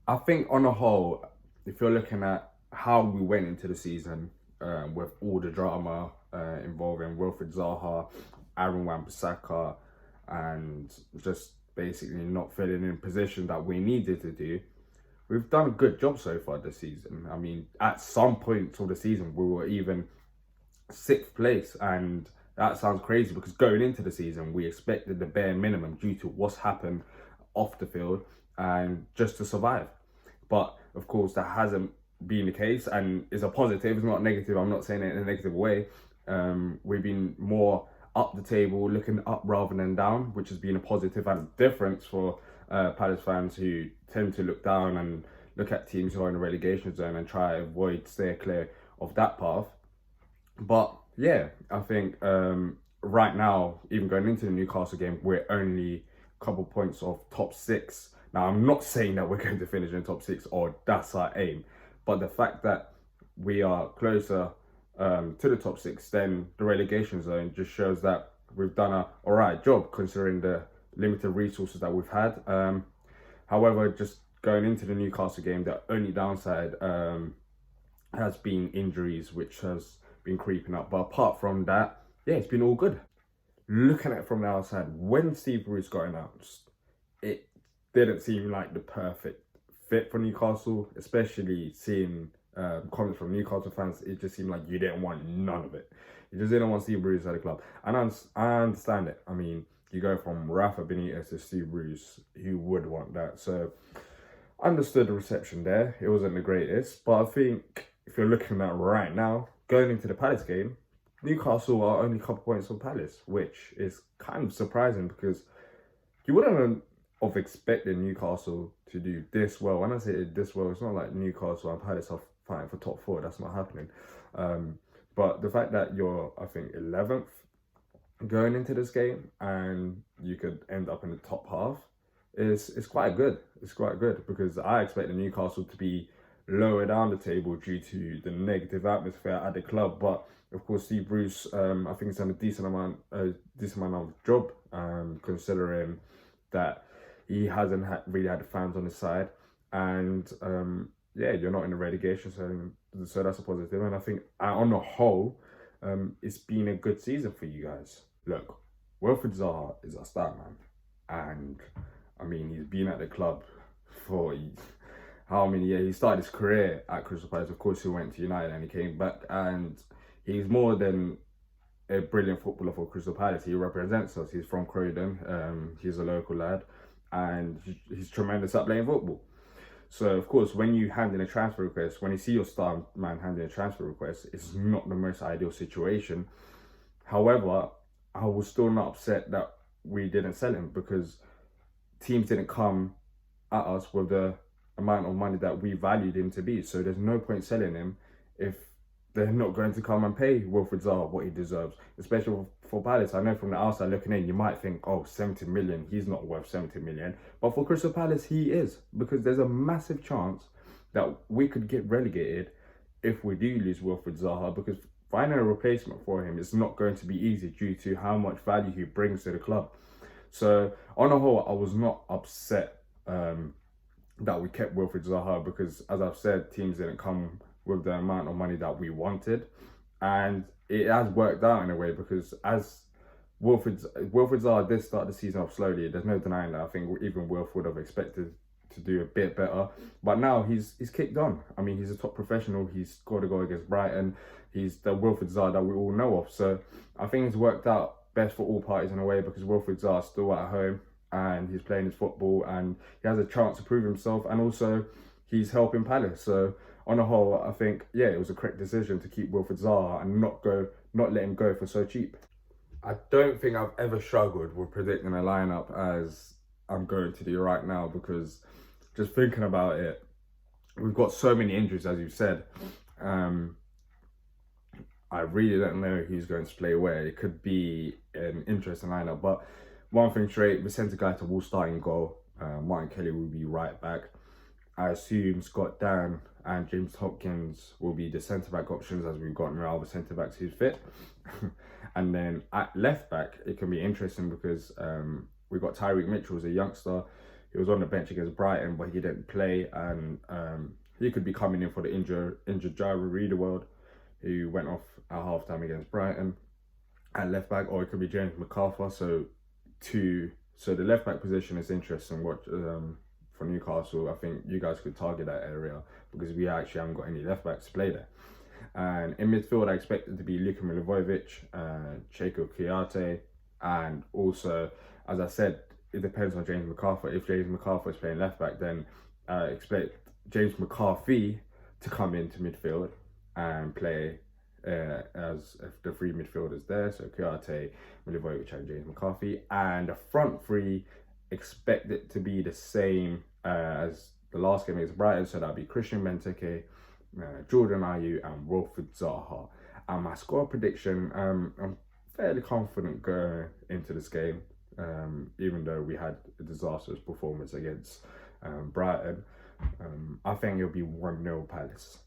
I think on the whole, if you're looking at how we went into the season with all the drama involving Wilfred Zaha, Aaron Wan-Bissaka, and just basically not filling in position that we needed to do, we've done a good job so far this season. I mean, at some points of the season, we were even sixth place, and that sounds crazy because going into the season, we expected the bare minimum due to what's happened off the field and just to survive. But of course, that hasn't been the case, and it's a positive. It's not negative. I'm not saying it in a negative way. We've been more up the table, looking up rather than down, which has been a positive and difference for Palace fans who tend to look down and look at teams who are in the relegation zone and try to avoid steer clear of that path. But yeah, I think right now, even going into the Newcastle game, we're only a couple points off top six. Now, I'm not saying that we're going to finish in top six or that's our aim, but the fact that we are closer to the top six than the relegation zone just shows that we've done a all right job considering the limited resources that we've had. However, just going into the Newcastle game, the only downside has been injuries, which has been creeping up. But apart from that, yeah, it's been all good. Looking at it from the outside, when Steve Bruce got announced, it didn't seem like the perfect fit for Newcastle, especially seeing comments from Newcastle fans. It just seemed like you didn't want none of it. You just didn't want Steve Bruce at the club. And I understand it. I mean, you go from Rafa Benitez to Steve Bruce, who would want that? So I understood the reception there. It wasn't the greatest, but I think if you're looking at right now, going into the Palace game, Newcastle are only a couple points from Palace, which is kind of surprising because you wouldn't have expected Newcastle to do this well. When I say this well, it's not like Newcastle and Palace are fighting for top four. That's not happening. But the fact that you're, I think, 11th going into this game and you could end up in the top half is quite good. It's quite good because I expected Newcastle to be lower down the table due to the negative atmosphere at the club. But of course, Steve Bruce, I think he's done a decent amount of job, considering that he hasn't really had the fans on his side, and yeah, you're not in the relegation, so that's a positive. And I think on the whole, it's been a good season for you guys. Look, Wilfred Zaha is a star man, and I mean he's been at the club for how many years? He started his career at Crystal Palace. Of course, he went to United and he came back, and he's more than a brilliant footballer for Crystal Palace. He represents us. He's from Croydon. He's a local lad, and he's tremendous at playing football. So, of course, when you hand in a transfer request, when you see your star man hand in a transfer request, it's not the most ideal situation. However, I was still not upset that we didn't sell him because teams didn't come at us with the amount of money that we valued him to be. So there's no point selling him if they're not going to come and pay Wilfred Zaha what he deserves, especially for Palace. I know from the outside looking in, you might think, oh, 70 million, he's not worth 70 million. But for Crystal Palace, he is, because there's a massive chance that we could get relegated if we do lose Wilfred Zaha, because finding a replacement for him is not going to be easy due to how much value he brings to the club. So on the whole, I was not upset that we kept Wilfred Zaha because, as I've said, teams didn't come with the amount of money that we wanted, and it has worked out in a way because as Wilfred Zaha did start the season off slowly. There's no denying that. I think even Wilf would have expected to do a bit better, but now he's kicked on. I mean, he's a top professional. He's scored a goal against Brighton. He's the Wilfred Zaha that we all know of. So I think it's worked out best for all parties in a way because Wilfred Zaha is still at home and he's playing his football and he has a chance to prove himself, and also he's helping Palace. So on the whole, I think, yeah, it was a correct decision to keep Wilfred Zaha and not let him go for so cheap. I don't think I've ever struggled with predicting a lineup as I'm going to do right now, because just thinking about it, we've got so many injuries, as you said. I really don't know who's going to play where. It could be an interesting lineup, but one thing straight, Vicente Gaita will start in goal. Martin Kelly will be right back. I assume Scott Dan and James Hopkins will be the centre-back options, as we've got no other centre-backs who's fit. And then at left-back, it can be interesting because we've got Tyreek Mitchell as a youngster he was on the bench against Brighton, but he didn't play, and he could be coming in for the injured Jairo Riedewald, who went off at halftime against Brighton at left back, or it could be James McArthur. So the left back position is interesting. For Newcastle, I think you guys could target that area because we actually haven't got any left backs to play there. And in midfield, I expect it to be Luka Milivojevic, Cheiko Kouyaté, and also, as I said, it depends on James McArthur. If James McArthur is playing left back, then I expect James McCarthy to come into midfield and play as if the three midfielders there. So Kouyaté, Milivojevic, and James McCarthy. And the front three, expect it to be the same as the last game against Brighton. So that'll be Christian Benteke, Jordan Ayew, and Wilfried Zaha. And my score prediction, I'm fairly confident going into this game, even though we had a disastrous performance against Brighton. I think it'll be 1-0 Palace.